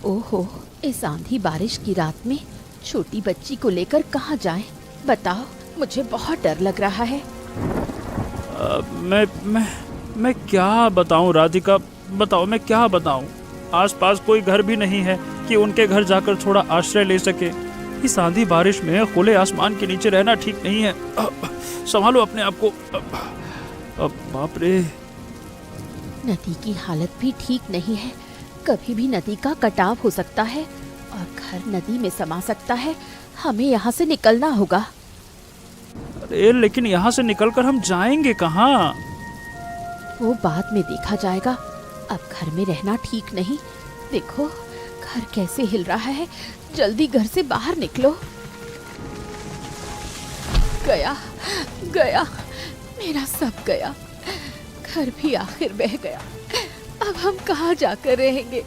ओहो, इस आंधी बारिश की रात में छोटी बच्ची को लेकर कहाँ जाएं? बताओ, मुझे बहुत डर लग रहा है। मैं क्या बताऊं राधिका, बताओ मैं क्या बताऊं। आसपास कोई घर भी नहीं है कि उनके घर जाकर थोड़ा आश्रय ले सके। इस आंधी बारिश में खुले आसमान के नीचे रहना ठीक नहीं है। संभालो अपने आप को। बाप रे। नदी की हालत भी ठीक नहीं है। कभी भी नदी का कटाव हो सकता है और घर नदी में समा सकता है। हमें यहाँ से निकलना होगा। अरे लेकिन यहाँ से निकलकर हम जाएंगे कहाँ? वो बाद में देखा जाएगा। अब घर में रहना ठीक नहीं। देखो घर कैसे हिल रहा है। जल्दी घर से बाहर निकलो। गया गया, मेरा सब गया। घर भी आखिर बह गया। अब हम कहाँ जाकर रहेंगे?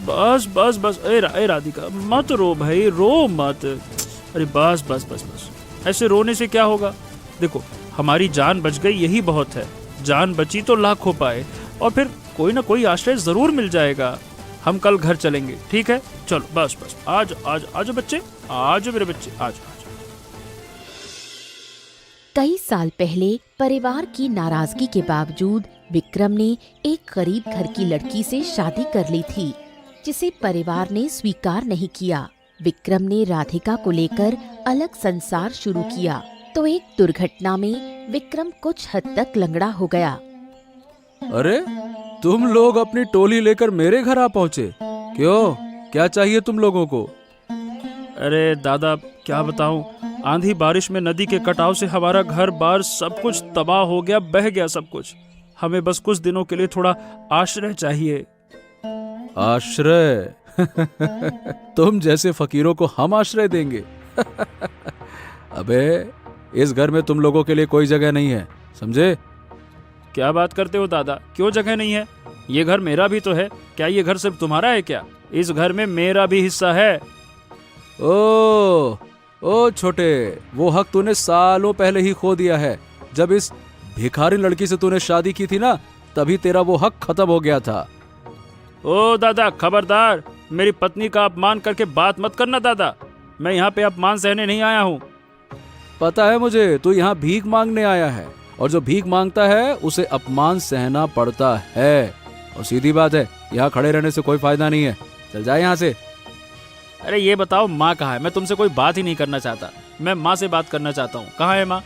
बस बस बस, ए राधिका मत रो भाई, रो मत। अरे बस बस बस बस, ऐसे रोने से क्या होगा? देखो हमारी जान बच गई, यही बहुत है। जान बची तो लाखों पाए, और फिर कोई ना कोई आश्रय जरूर मिल जाएगा। हम कल घर चलेंगे, ठीक है? चलो बस बस, आज आज आज बच्चे, आज मेरे बच्चे, आज आज। कई साल पहले परिवार की नाराजगी के बावजूद विक्रम ने एक गरीब घर की लड़की से शादी कर ली थी, जिसे परिवार ने स्वीकार नहीं किया। विक्रम ने राधिका को लेकर अलग संसार शुरू किया, तो एक दुर्घटना में विक्रम कुछ हद तक लंगड़ा हो गया। अरे तुम लोग अपनी टोली लेकर मेरे घर आ पहुँचे। क्यों, क्या चाहिए तुम लोगों को? अरे दादा क्या बताऊं, आंधी बारिश में नदी के कटाव से हमारा घर बार सब कुछ तबाह हो गया, बह गया सब कुछ। हमें बस कुछ दिनों के लिए थोड़ा आश्रय चाहिए। आश्रय? तुम जैसे फकीरों को हम आश्रय देंगे? अबे इस घर में तुम लोगों के लिए कोई जगह नहीं है, समझे? क्या बात करते हो दादा, क्यों जगह नहीं है? ये घर मेरा भी तो है। क्या ये घर सिर्फ तुम्हारा है क्या? इस घर में मेरा भी हिस्सा है। ओ छोटे, वो हक तूने सालों पहले ही खो दिया है। जब इस भिखारी लड़की से तूने शादी की थी ना, तभी तेरा वो हक खत्म हो गया था। ओ दादा खबरदार, मेरी पत्नी का अपमान करके बात मत करना दादा। मैं यहाँ पे अपमान सहने नहीं आया हूँ। पता है मुझे, तू यहाँ भीख मांगने आया है, और जो भीख मांगता है उसे अपमान सहना पड़ता है। और सीधी बात है, यहाँ खड़े रहने से कोई फायदा नहीं है। चल जाए यहाँ से। अरे ये बताओ माँ कहाँ है? मैं तुमसे कोई बात ही नहीं करना चाहता, मैं माँ से बात करना चाहता हूँ। कहाँ है माँ?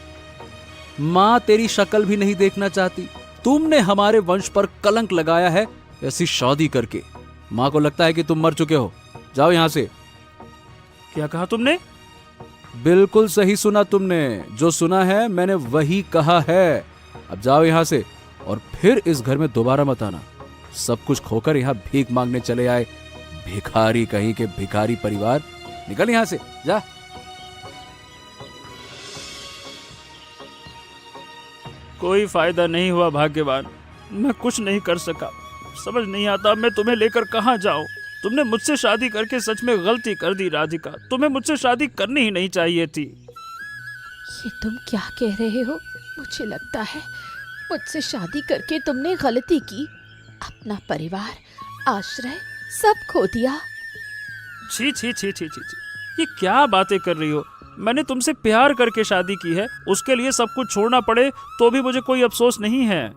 माँ तेरी शक्ल भी नहीं देखना चाहती। तुमने हमारे वंश पर कलंक लगाया है ऐसी शादी करके। माँ को लगता है कि तुम मर चुके हो। जाओ यहाँ से। क्या कहा तुमने? बिल्कुल सही सुना तुमने, जो सुना है मैंने वही कहा है। अब जाओ यहाँ से, और फिर इस घर में दोबारा मत आना। सब कुछ खोकर यहाँ भीख मांगने चले आए, भिखारी कहीं के भिखारी परिवार। निकल यहाँ से, जा। कोई फायदा नहीं हुआ भाग्यवान, मैं कुछ नहीं कर सका। समझ नहीं आता मैं तुम्हें लेकर कहाँ जाऊं। तुमने मुझसे शादी करके सच में गलती कर दी राधिका। तुम्हें मुझसे शादी करनी ही नहीं चाहिए थी। ये तुम क्या कह रहे हो? मुझे लगता है मुझसे शादी करके तुमने गलती की। अपना परिवार, आश्रय सब खो दिया। छी छी छी छी छी छी, ये क्या बातें कर रही हो? मैंने तुमसे प्यार करके शादी की है, उसके लिए सब कुछ छोड़ना पड़े तो भी मुझे कोई अफसोस नहीं है।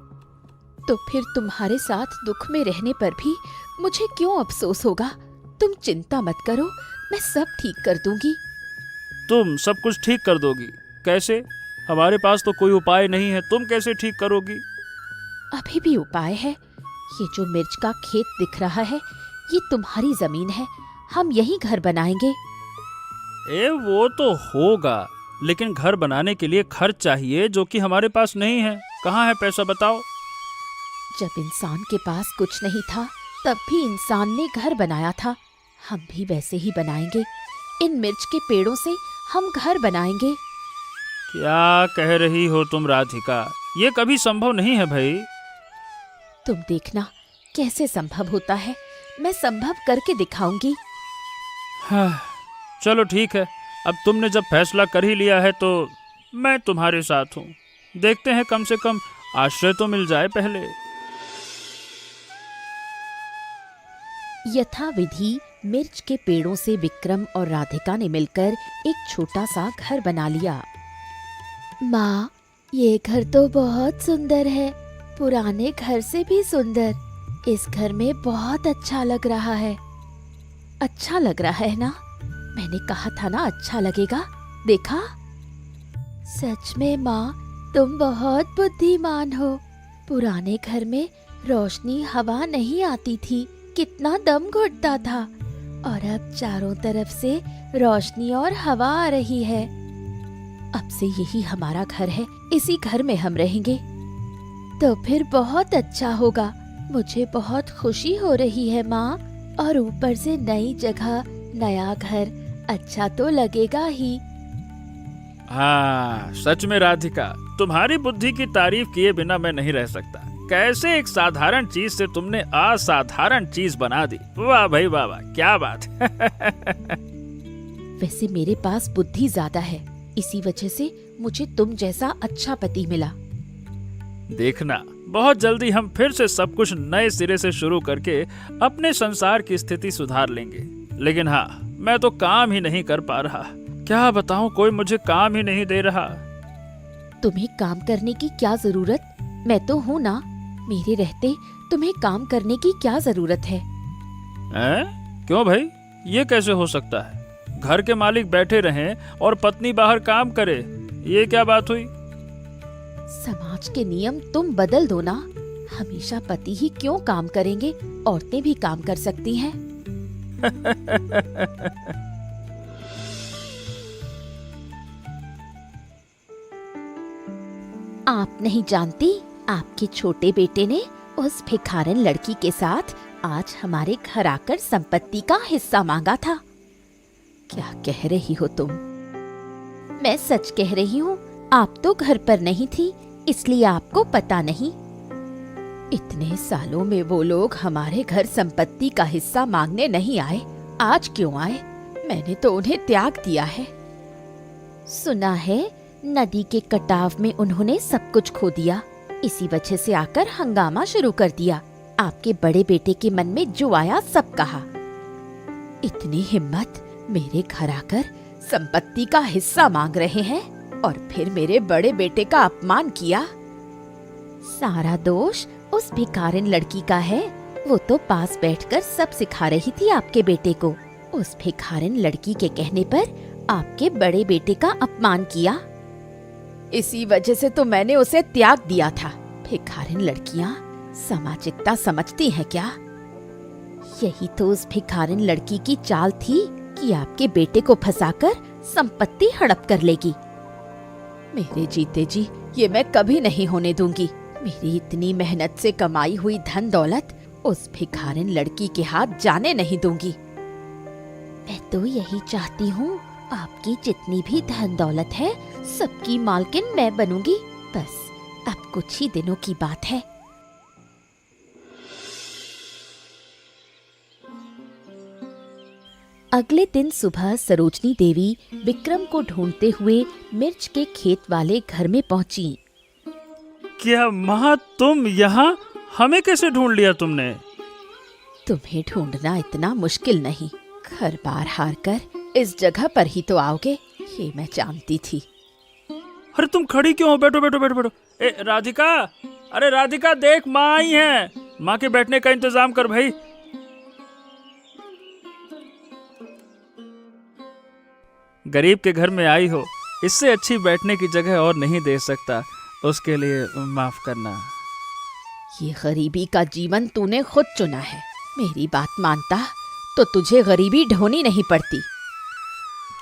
तो फिर तुम्हारे साथ दुख में रहने पर भी मुझे क्यों अफसोस होगा? तुम चिंता मत करो, मैं सब ठीक कर दूंगी। तुम सब कुछ ठीक कर दोगी? कैसे? हमारे पास तो कोई उपाय नहीं है, तुम कैसे ठीक करोगी? अभी भी उपाय है। ये जो मिर्च का खेत दिख रहा है, ये तुम्हारी जमीन है। हम यही घर बनाएंगे। वो तो होगा, लेकिन घर बनाने के लिए खर्च चाहिए, जो कि हमारे पास नहीं है। कहाँ है पैसा, बताओ। जब इंसान के पास कुछ नहीं था, तब भी इंसान ने घर बनाया था। हम भी वैसे ही बनाएंगे। इन मिर्च के पेड़ों से हम घर बनाएंगे। क्या कह रही हो तुम राधिका? ये कभी संभव नहीं है भाई। तुम देखना कैसे संभव होता है। मैं संभव करके दिखाऊंगी। हाँ, चलो ठीक है। अब तुमने जब फैसला कर ही लिया है तो मैं तुम्हारे साथ हूँ। देखते हैं, कम से कम आश्रय तो मिल जाए पहले। यथाविधि मिर्च के पेड़ों से विक्रम और राधिका ने मिलकर एक छोटा सा घर बना लिया। माँ, ये घर तो बहुत सुंदर है, पुराने घर से भी सुंदर। इस घर में बहुत अच्छा लग रहा है। अच्छा लग रहा है ना? मैंने कहा था ना अच्छा लगेगा, देखा? सच में माँ, तुम बहुत बुद्धिमान हो। पुराने घर में रोशनी हवा नहीं आती थी, कितना दम घुटता था, और अब चारों तरफ से रोशनी और हवा आ रही है। अब से यही हमारा घर है, इसी घर में हम रहेंगे। तो फिर बहुत अच्छा होगा। मुझे बहुत खुशी हो रही है माँ, और ऊपर से नई जगह, नया घर, अच्छा तो लगेगा ही। हाँ, सच में राधिका, तुम्हारी बुद्धि की तारीफ किए बिना मैं नहीं रह सकता। कैसे एक साधारण चीज से तुमने असाधारण चीज बना दी। वाह भाई वाह वाह, क्या बात। वैसे मेरे पास बुद्धि ज्यादा है, इसी वजह से मुझे तुम जैसा अच्छा पति मिला। देखना, बहुत जल्दी हम फिर से सब कुछ नए सिरे से शुरू करके अपने संसार की स्थिति सुधार लेंगे। लेकिन हाँ, मैं तो काम ही नहीं कर पा रहा। क्या बताऊं, कोई मुझे काम ही नहीं दे रहा। तुम्हें काम करने की क्या जरूरत? मैं तो हूँ ना। मेरे रहते तुम्हें काम करने की क्या जरूरत है? क्यों भाई, ये कैसे हो सकता है? घर के मालिक बैठे रहें और पत्नी बाहर काम करे, ये क्या बात हुई? समाज के नियम तुम बदल दो ना। हमेशा पति ही क्यों काम करेंगे? औरतें भी काम कर सकती हैं। आप नहीं जानती, आपके छोटे बेटे ने उस भिखारन लड़की के साथ आज हमारे घर आकर संपत्ति का हिस्सा मांगा था। क्या कह रही हो तुम? मैं सच कह रही हूँ। आप तो घर पर नहीं थी, इसलिए आपको पता नहीं। इतने सालों में वो लोग हमारे घर संपत्ति का हिस्सा मांगने नहीं आए। आज क्यों आए? मैंने तो उन्हें त्याग दिया है। सुना है नदी के कटाव में उन्होंने सब कुछ खो दिया, इसी वजह से आकर हंगामा शुरू कर दिया। आपके बड़े बेटे के मन में जो आया सब कहा। इतनी हिम्मत, मेरे घर आकर संपत्ति का हिस्सा मांग रहे हैं और फिर मेरे बड़े बेटे का अपमान किया। सारा दोष उस भिखारिन लड़की का है। वो तो पास बैठकर सब सिखा रही थी आपके बेटे को। उस भिखारिन लड़की के कहने पर आपके बड़े बेटे का अपमान किया। इसी वजह से तो मैंने उसे त्याग दिया था। भिखारिन लड़कियां सामाजिकता समझती हैं क्या? यही तो उस भिखारिन लड़की की चाल थी कि आपके बेटे को फंसाकर संपत्ति हड़प कर लेगी। मेरे जीते जी ये मैं कभी नहीं होने दूंगी। मेरी इतनी मेहनत से कमाई हुई धन दौलत उस भिखारिन लड़की के हाथ जाने नहीं दूंगी। मैं तो यही चाहती हूँ, आपकी जितनी भी धन दौलत है सबकी मालकिन मैं बनूंगी। बस अब कुछ ही दिनों की बात है। अगले दिन सुबह सरोजनी देवी विक्रम को ढूंढते हुए मिर्च के खेत वाले घर में पहुंची। क्या माँ, तुम यहाँ? हमें कैसे ढूंढ लिया तुमने? तुम्हें ढूंढना इतना मुश्किल नहीं। घर बार हार कर इस जगह पर ही तो आओगे, ये मैं जानती थी। अरे तुम खड़ी क्यों हो? बैठो बैठो बैठो बैठो। ए राधिका, अरे राधिका देख, माँ आई है। माँ के बैठने का इंतजाम कर भाई। गरीब के घर में आई हो, इससे अच्छी बैठने की जगह और नहीं दे सकता। उसके लिए माफ करना। ये गरीबी का जीवन तूने खुद चुना है। मेरी बात मानता तो तुझे गरीबी ढोनी नहीं पड़ती।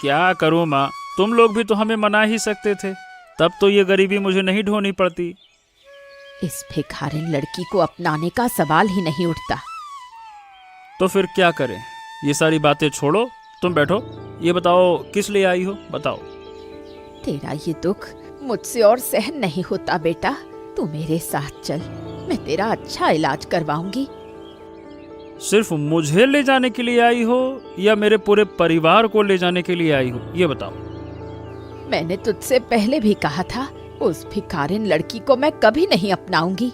क्या करूं माँ, तुम लोग भी तो हमें मना ही सकते थे, तब तो ये गरीबी मुझे नहीं ढोनी पड़ती। इस भिखारिन लड़की को अपनाने का सवाल ही नहीं उठता। तो फिर क्या करें? ये सारी बातें छोड़ो, तुम बैठो। ये बताओ किस लिए आई हो, बताओ। तेरा ये दुख मुझसे और सहन नहीं होता बेटा। तू मेरे साथ चल, मैं तेरा अच्छा इलाज करवाऊंगी। सिर्फ मुझे ले जाने के लिए आई हो या मेरे पूरे परिवार को ले जाने के लिए आई हो, ये बताओ। मैंने तुझसे पहले भी कहा था, उस भिखारिन लड़की को मैं कभी नहीं अपनाऊंगी।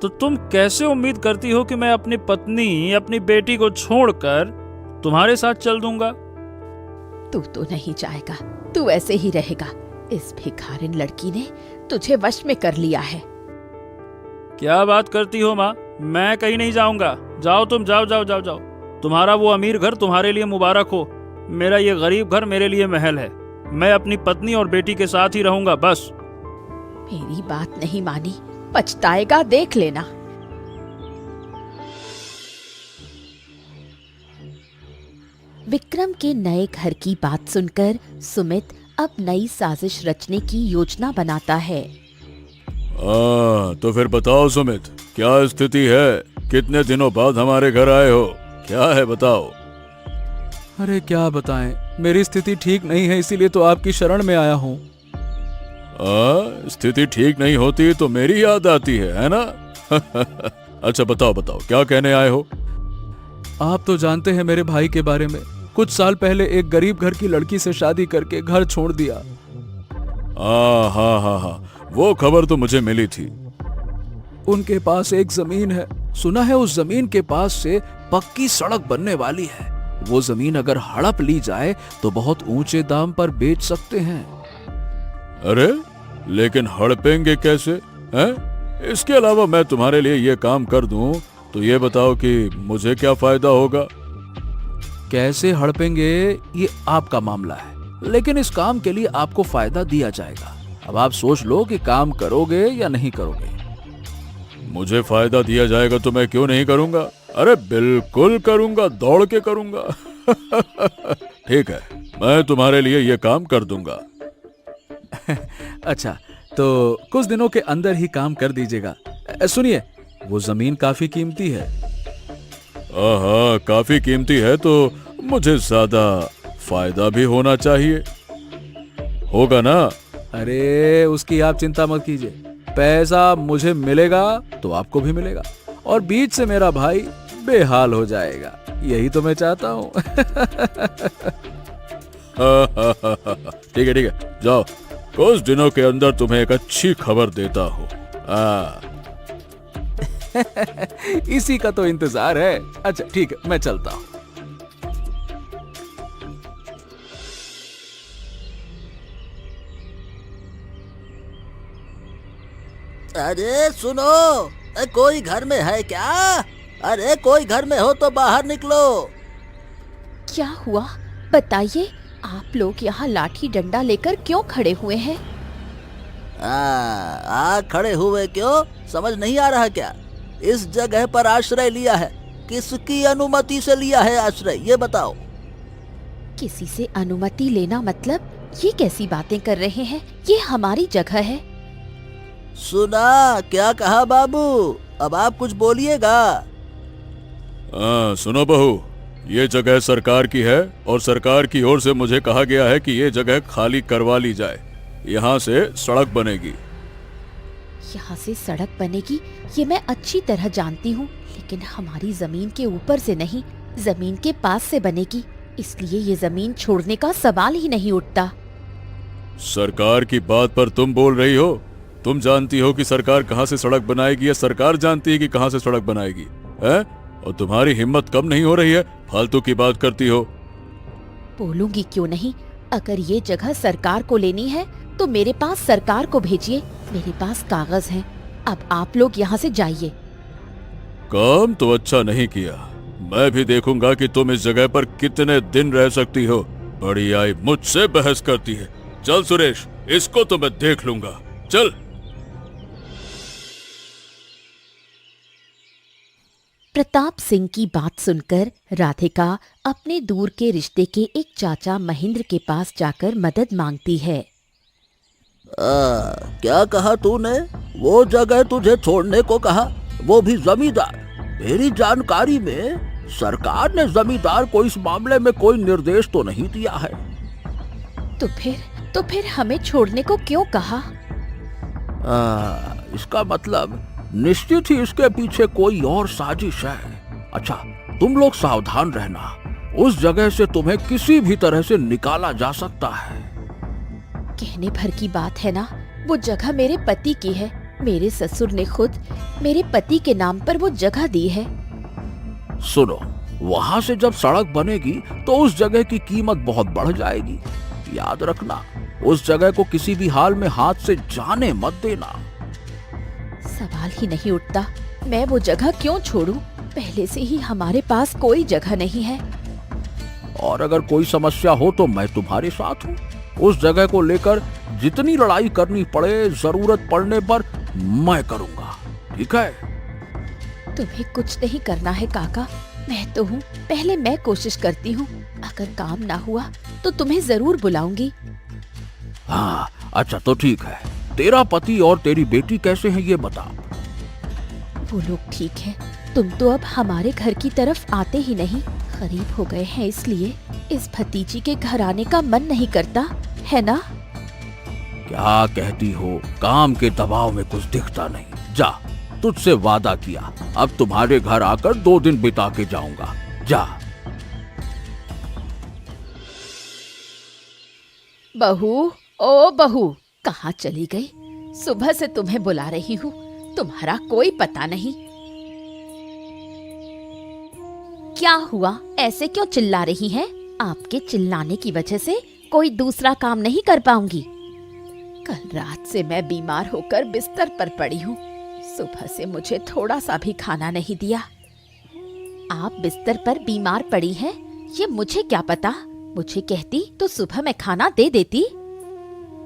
तो तुम कैसे उम्मीद करती हो कि मैं अपनी पत्नी, अपनी बेटी को छोड़कर तुम्हारे साथ चल दूंगा? तू तो नहीं जाएगा, तू ऐसे ही रहेगा। इस भिखारिन लड़की ने तुझे वश में कर लिया है। क्या बात करती हो माँ? मैं कहीं नहीं जाऊंगा। जाओ तुम, जाओ जाओ जाओ जाओ। तुम्हारा वो अमीर घर तुम्हारे लिए मुबारक हो, मेरा ये गरीब घर मेरे लिए महल है। मैं अपनी पत्नी और बेटी के साथ ही रहूंगा बस। मेरी बात नहीं मानी, पछताएगा, देख लेना। विक्रम के नए घर की बात सुनकर सुमित अब नई साजिश रचने की योजना बनाता है। तो फिर बताओ सुमित, क्या स्थिति है? कितने दिनों बाद हमारे घर आए हो? क्या है बताओ। अरे क्या बताएं, मेरी स्थिति ठीक नहीं है, इसीलिए तो आपकी शरण में आया हूँ। स्थिति ठीक नहीं होती तो मेरी याद आती है ना? अच्छा बताओ बताओ, क्या कहने आए हो? आप तो जानते हैं मेरे भाई के बारे में। कुछ साल पहले एक गरीब घर की लड़की से शादी करके घर छोड़ दिया। हाँ, वो खबर तो मुझे मिली थी। उनके पास एक जमीन है, सुना है उस जमीन के पास से पक्की सड़क बनने वाली है। वो जमीन अगर हड़प ली जाए तो बहुत ऊंचे दाम पर बेच सकते हैं। अरे लेकिन हड़पेंगे कैसे हैं? इसके अलावा मैं तुम्हारे लिए ये काम कर दूं तो ये बताओ कि मुझे क्या फायदा होगा? कैसे हड़पेंगे ये आपका मामला है, लेकिन इस काम के लिए आपको फायदा दिया जाएगा। अब आप सोच लो कि काम करोगे या नहीं करोगे। मुझे फायदा दिया जाएगा तो मैं क्यों नहीं करूंगा? अरे बिल्कुल करूंगा, दौड़ के करूंगा। ठीक है, मैं तुम्हारे लिए ये काम कर दूंगा। अच्छा, तो कुछ दिनों के अंदर ही काम कर दीजिएगा। सुनिए, वो जमीन काफी कीमती है। हाँ, काफी कीमती है तो मुझे ज्यादा फायदा भी होना चाहिए, होगा ना? अरे उसकी आप चिंता मत कीजिए, पैसा मुझे मिलेगा तो आपको भी मिलेगा, और बीच से मेरा भाई बेहाल हो जाएगा। यही तो मैं चाहता हूँ। ठीक है, जाओ, कुछ दिनों के अंदर तुम्हें एक अच्छी खबर देता हूँ। इसी का तो इंतजार है। अच्छा ठीक है, मैं चलता हूँ। अरे सुनो, कोई घर में है क्या? अरे कोई घर में हो तो बाहर निकलो। क्या हुआ बताइए, आप लोग यहाँ लाठी डंडा लेकर क्यों खड़े हुए हैं? खड़े हुए क्यों, समझ नहीं आ रहा क्या? इस जगह पर आश्रय लिया है, किसकी अनुमति से लिया है आश्रय, ये बताओ। किसी से अनुमति लेना मतलब? ये कैसी बातें कर रहे हैं? ये हमारी जगह है। सुना क्या कहा बाबू? अब आप कुछ बोलिएगा। सुनो बहू, ये जगह सरकार की है और सरकार की ओर से मुझे कहा गया है कि ये जगह खाली करवा ली जाए। यहाँ से सड़क बनेगी। यहाँ से सड़क बनेगी ये मैं अच्छी तरह जानती हूँ, लेकिन हमारी जमीन के ऊपर से नहीं, जमीन के पास से बनेगी, इसलिए ये जमीन छोड़ने का सवाल ही नहीं उठता। सरकार की बात पर तुम बोल रही हो? तुम जानती हो कि सरकार कहाँ से सड़क बनाएगी या सरकार जानती है कि कहाँ से सड़क बनाएगी? है? और तुम्हारी हिम्मत कम नहीं हो रही है? फालतू की बात करती हो। बोलूंगी क्यों नहीं, अगर ये जगह सरकार को लेनी है तो मेरे पास सरकार को भेजिए, मेरे पास कागज हैं। अब आप लोग यहाँ से जाइए। काम तो अच्छा नहीं किया, मैं भी देखूंगा कि तुम इस जगह पर कितने दिन रह सकती हो। बड़ी आई मुझसे बहस करती है। चल सुरेश, इसको तो मैं देख लूंगा। चल। प्रताप सिंह की बात सुनकर राधिका अपने दूर के रिश्ते के एक चाचा महेंद्र के पास जाकर मदद मांगती है। क्या कहा तूने? वो जगह तुझे छोड़ने को कहा, वो भी जमींदार? मेरी जानकारी में सरकार ने जमींदार को इस मामले में कोई निर्देश तो नहीं दिया है। तो फिर हमें छोड़ने को क्यों कहा? इसका मतलब निश्चित ही इसके पीछे कोई और साजिश है। अच्छा, तुम लोग सावधान रहना, उस जगह से तुम्हें किसी भी तरह से निकाला जा सकता है। कहने भर की बात है ना, वो जगह मेरे पति की है, मेरे ससुर ने खुद मेरे पति के नाम पर वो जगह दी है। सुनो, वहाँ से जब सड़क बनेगी तो उस जगह की कीमत बहुत बढ़ जाएगी। याद रखना, उस जगह को किसी भी हाल में हाथ से जाने मत देना। सवाल ही नहीं उठता, मैं वो जगह क्यों छोड़ूं? पहले से ही हमारे पास कोई जगह नहीं है। और अगर कोई समस्या हो तो मैं तुम्हारे साथ हूँ। उस जगह को लेकर जितनी लड़ाई करनी पड़े, जरूरत पड़ने पर मैं करूँगा, ठीक है? तुम्हें कुछ नहीं करना है काका, मैं तो हूँ। पहले मैं कोशिश करती हूँ, अगर काम ना हुआ तो तुम्हें जरूर बुलाऊंगी। हाँ, अच्छा तो ठीक है। तेरा पति और तेरी बेटी कैसे हैं ये बता। वो लोग ठीक है। तुम तो अब हमारे घर की तरफ आते ही नहीं। गरीब हो गए हैं, इसलिए इस भतीजी के घर आने का मन नहीं करता, है ना? क्या कहती हो? काम के दबाव में कुछ दिखता नहीं। जा, तुझसे वादा किया, अब तुम्हारे घर आकर 2 दिन बिता के जाऊंगा। जा। बहू, ओ बहू, कहाँ चली गई? सुबह से तुम्हें बुला रही हूँ, तुम्हारा कोई पता नहीं। क्या हुआ? ऐसे क्यों चिल्ला रही हैं? आपके चिल्लाने की वजह से कोई दूसरा काम नहीं कर पाऊंगी। कल रात से मैं बीमार होकर बिस्तर पर पड़ी हूँ। सुबह से मुझे थोड़ा सा भी खाना नहीं दिया। आप बिस्तर पर बीमार पड़ी हैं, ये मुझे क्या पता? मुझे कहती तो सुबह मैं खाना दे देती।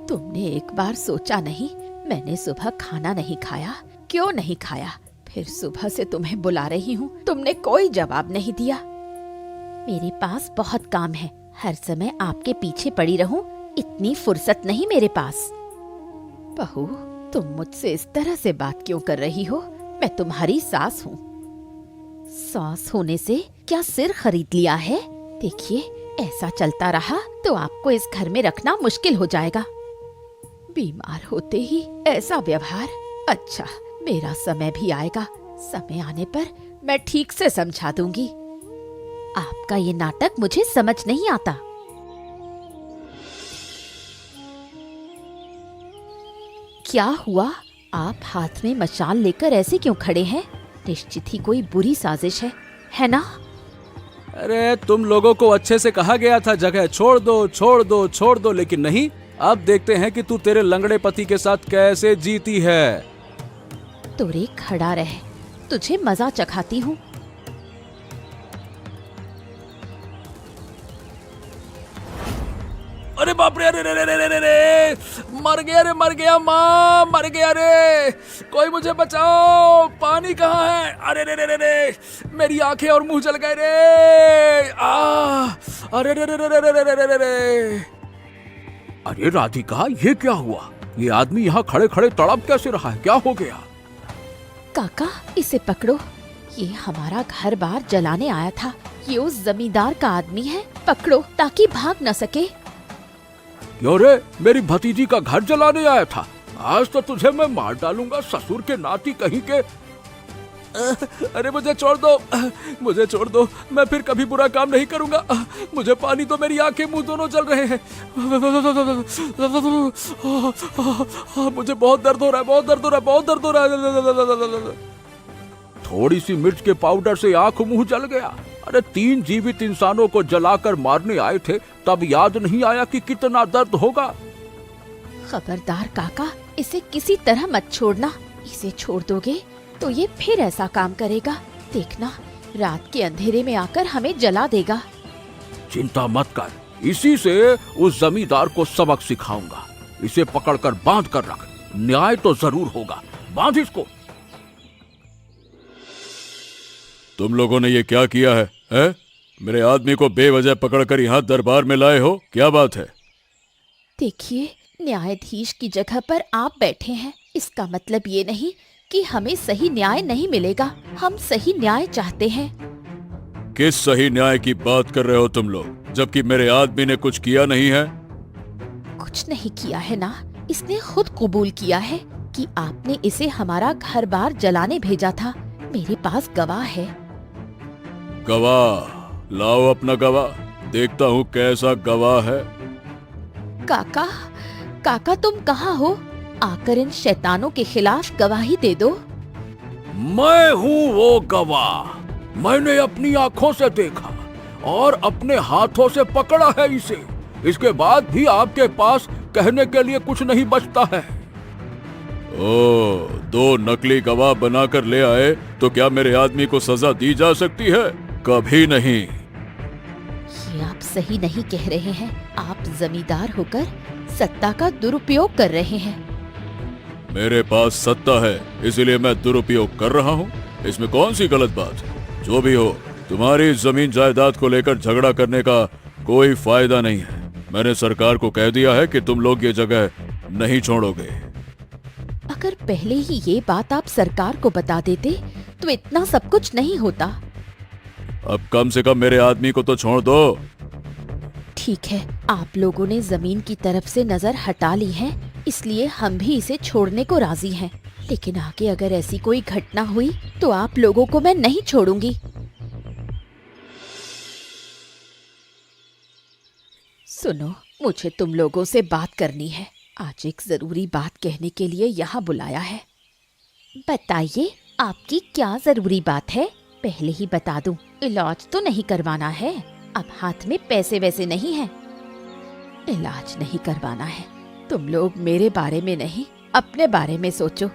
तुमने एक बार सोचा नहीं? मैंने सुबह खाना नहीं खाया। क्यों नहीं खाया? फिर सुबह से तुम्हें बुला रही हूँ, तुमने कोई जवाब नहीं दिया। मेरे पास बहुत काम है, हर समय आपके पीछे पड़ी रहूं, इतनी फुर्सत नहीं मेरे पास। बहू, तुम मुझसे इस तरह से बात क्यों कर रही हो? मैं तुम्हारी सास हूँ। सास होने से क्या सिर खरीद लिया है? देखिए, ऐसा चलता रहा तो आपको इस घर में रखना मुश्किल हो जाएगा। बीमार होते ही ऐसा व्यवहार। अच्छा, मेरा समय भी आएगा। समय आने पर मैं ठीक से समझा दूंगी। आपका ये नाटक मुझे समझ नहीं आता। क्या हुआ? आप हाथ में मशाल लेकर ऐसे क्यों खड़े हैं? निश्चित ही कोई बुरी साजिश है ना? अरे तुम लोगों को अच्छे से कहा गया था जगह छोड़ दो, छोड़ दो, छोड़ दो, लेकिन नहीं। अब देखते हैं कि तू तेरे लंगड़े पति के साथ कैसे जीती है। तुरे खड़ा रह, तुझे मजा चखाती हूँ। अरे बाप रे, अरे रे रे रे रे रे, मर गया रे, मर गया, माँ मर गया रे, कोई मुझे बचाओ, पानी कहाँ है? अरे रे रे रे रे, मेरी आंखें और मुंह जल गए रे। अरे रे रे रे रे रे रे रे रे। अरे राधिका, ये क्या हुआ? ये आदमी यहाँ खड़े खड़े तड़प कैसे रहा है? क्या हो गया? काका, इसे पकड़ो। ये हमारा घर बार जलाने आया था। ये उस जमींदार का आदमी है। पकड़ो ताकि भाग न सके। क्यों रे? मेरी भतीजी का घर जलाने आया था? आज तो तुझे मैं मार डालूंगा, ससुर के नाती कहीं के। अरे मुझे छोड़ दो, मुझे छोड़ दो, मैं फिर कभी बुरा काम नहीं करूंगा। मुझे पानी दो, मेरी आंखें मुंह दोनों जल रहे हैं। मुझे बहुत दर्द हो रहा है, बहुत दर्द हो रहा है, बहुत दर्द हो रहा है। थोड़ी सी मिर्च के पाउडर से आंख मुंह जल गया? अरे 3 जीवित इंसानों को जलाकर मारने आए थे, तब याद नहीं आया कि कितना दर्द होगा? खबरदार काका, इसे किसी तरह मत छोड़ना। इसे छोड़ दोगे तो ये फिर ऐसा काम करेगा। देखना, रात के अंधेरे में आकर हमें जला देगा। चिंता मत कर, इसी से उस जमींदार को सबक सिखाऊंगा। इसे पकड़कर बांध कर रख, न्याय तो जरूर होगा। बांध इसको। तुम लोगों ने ये क्या किया है, हैं? मेरे आदमी को बेवजह पकड़कर यहाँ दरबार में लाए हो, क्या बात है? देखिए, न्यायाधीश की जगह पर आप बैठे हैं, इसका मतलब ये नहीं कि हमें सही न्याय नहीं मिलेगा। हम सही न्याय चाहते हैं। किस सही न्याय की बात कर रहे हो तुम लोग, जबकि मेरे आदमी ने कुछ किया नहीं है? कुछ नहीं किया है ना, इसने खुद कबूल किया है कि आपने इसे हमारा घर बार जलाने भेजा था। मेरे पास गवाह है। गवाह? लाओ अपना गवाह, देखता हूँ कैसा गवाह है। काका, काका तुम कहाँ हो? आकर इन शैतानों के खिलाफ गवाही दे दो। मैं हूँ वो गवाह। मैंने अपनी आंखों से देखा और अपने हाथों से पकड़ा है इसे। इसके बाद भी आपके पास कहने के लिए कुछ नहीं बचता है। ओ, 2 नकली गवाह बनाकर ले आए तो क्या मेरे आदमी को सजा दी जा सकती है? कभी नहीं। ये आप सही नहीं कह रहे हैं। आप जमींदार होकर सत्ता का दुरुपयोग कर रहे हैं। मेरे पास सत्ता है, इसलिए मैं दुरुपयोग कर रहा हूँ। इसमें कौन सी गलत बात है? जो भी हो, तुम्हारी जमीन जायदाद को लेकर झगड़ा करने का कोई फायदा नहीं है। मैंने सरकार को कह दिया है कि तुम लोग ये जगह नहीं छोड़ोगे। अगर पहले ही ये बात आप सरकार को बता देते तो इतना सब कुछ नहीं होता। अब कम से कम मेरे आदमी को तो छोड़ दो। ठीक है, आप लोगों ने जमीन की तरफ से नजर हटा ली है, इसलिए हम भी इसे छोड़ने को राजी हैं। लेकिन आगे अगर ऐसी कोई घटना हुई तो आप लोगों को मैं नहीं छोड़ूंगी। सुनो, मुझे तुम लोगों से बात करनी है। आज एक जरूरी बात कहने के लिए यहाँ बुलाया है। बताइए, आपकी क्या जरूरी बात है? पहले ही बता दूं, इलाज तो नहीं करवाना है। अब हाथ में पैसे वैसे नहीं है। इलाज नहीं करवाना है। तुम लोग मेरे बारे में नहीं, अपने बारे में सोचो।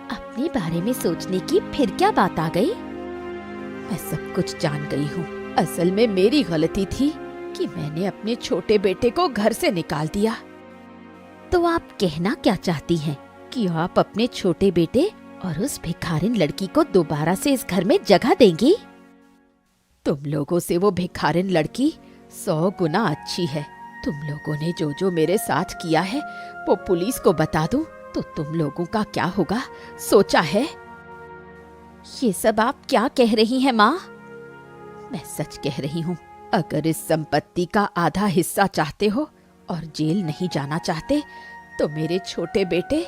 अपने बारे में सोचने की फिर क्या बात आ गई? मैं सब कुछ जान गई हूँ। असल में मेरी गलती थी कि मैंने अपने छोटे बेटे को घर से निकाल दिया। तो आप कहना क्या चाहती हैं कि आप अपने छोटे बेटे और उस भिखारिन लड़की को दोबारा से इस घर में जगह देंगी? तुम लोगों से वो भिखारिन लड़की 100 गुना अच्छी है। तुम लोगों ने जो जो मेरे साथ किया है वो पुलिस को बता दूं तो तुम लोगों का क्या होगा, सोचा है? ये सब आप क्या कह रही हैं माँ? मैं सच कह रही हूँ। अगर इस संपत्ति का आधा हिस्सा चाहते हो और जेल नहीं जाना चाहते तो मेरे छोटे बेटे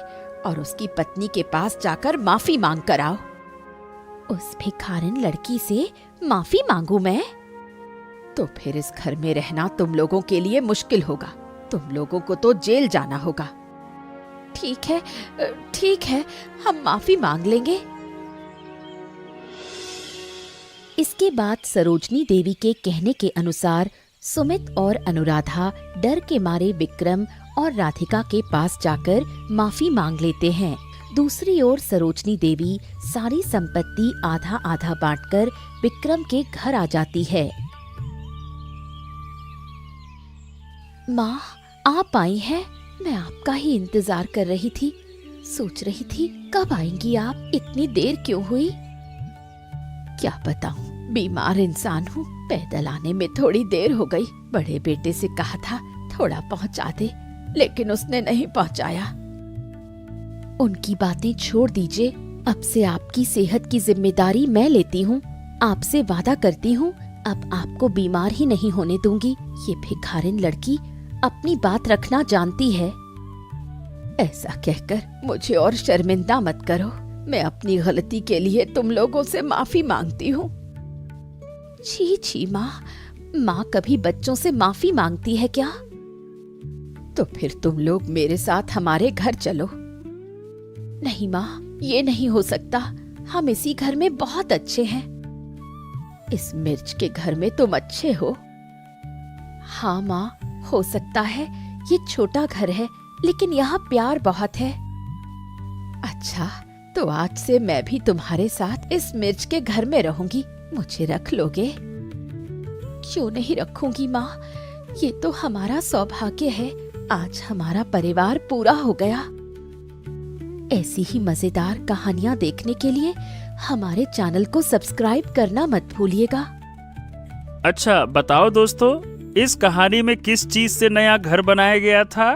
और उसकी पत्नी के पास जाकर माफी मांग कर आओ। उस भिखारिन लड़की से माफी मांगू मैं? तो फिर इस घर में रहना तुम लोगों के लिए मुश्किल होगा। तुम लोगों को तो जेल जाना होगा। ठीक है, हम माफी मांग लेंगे। इसके बाद सरोजनी देवी के कहने के अनुसार सुमित और अनुराधा डर के मारे विक्रम और राधिका के पास जाकर माफी मांग लेते हैं। दूसरी ओर सरोजनी देवी सारी संपत्ति आधा आधा बांटकर विक्रम के घर आ जाती है। माँ, आप आई हैं? मैं आपका ही इंतजार कर रही थी। सोच रही थी कब आएंगी आप, इतनी देर क्यों हुई? क्या बताऊं, बीमार इंसान हूँ। पैदल आने में थोड़ी देर हो गई। बड़े बेटे से कहा था थोड़ा पहुँचा दे, लेकिन उसने नहीं पहुँचाया। उनकी बातें छोड़ दीजिए। अब से आपकी सेहत की जिम्मेदारी मैं लेती हूँ। आपसे वादा करती हूँ अब आपको बीमार ही नहीं होने दूंगी। ये भिखारिन लड़की अपनी बात रखना जानती है। ऐसा कहकर मुझे और शर्मिंदा मत करो। मैं अपनी गलती के लिए तुम लोगों से माफी मांगती हूँ। छी माँ कभी बच्चों से माफी मांगती है क्या? तो फिर तुम लोग मेरे साथ हमारे घर चलो। नहीं माँ, ये नहीं हो सकता। हम इसी घर में बहुत अच्छे हैं। इस मिर्च के घर में तुम अच्छे हो। हाँ माँ, हो सकता है ये छोटा घर है, लेकिन यहाँ प्यार बहुत है। अच्छा, तो आज से मैं भी तुम्हारे साथ इस मिर्च के घर में रहूंगी। मुझे रख लोगे? क्यों नहीं रखूंगी माँ, ये तो हमारा सौभाग्य है। आज हमारा परिवार पूरा हो गया। ऐसी ही मजेदार कहानियाँ देखने के लिए हमारे चैनल को सब्सक्राइब करना मत भूलिएगा। अच्छा बताओ दोस्तों, इस कहानी में किस चीज से नया घर बनाया गया था?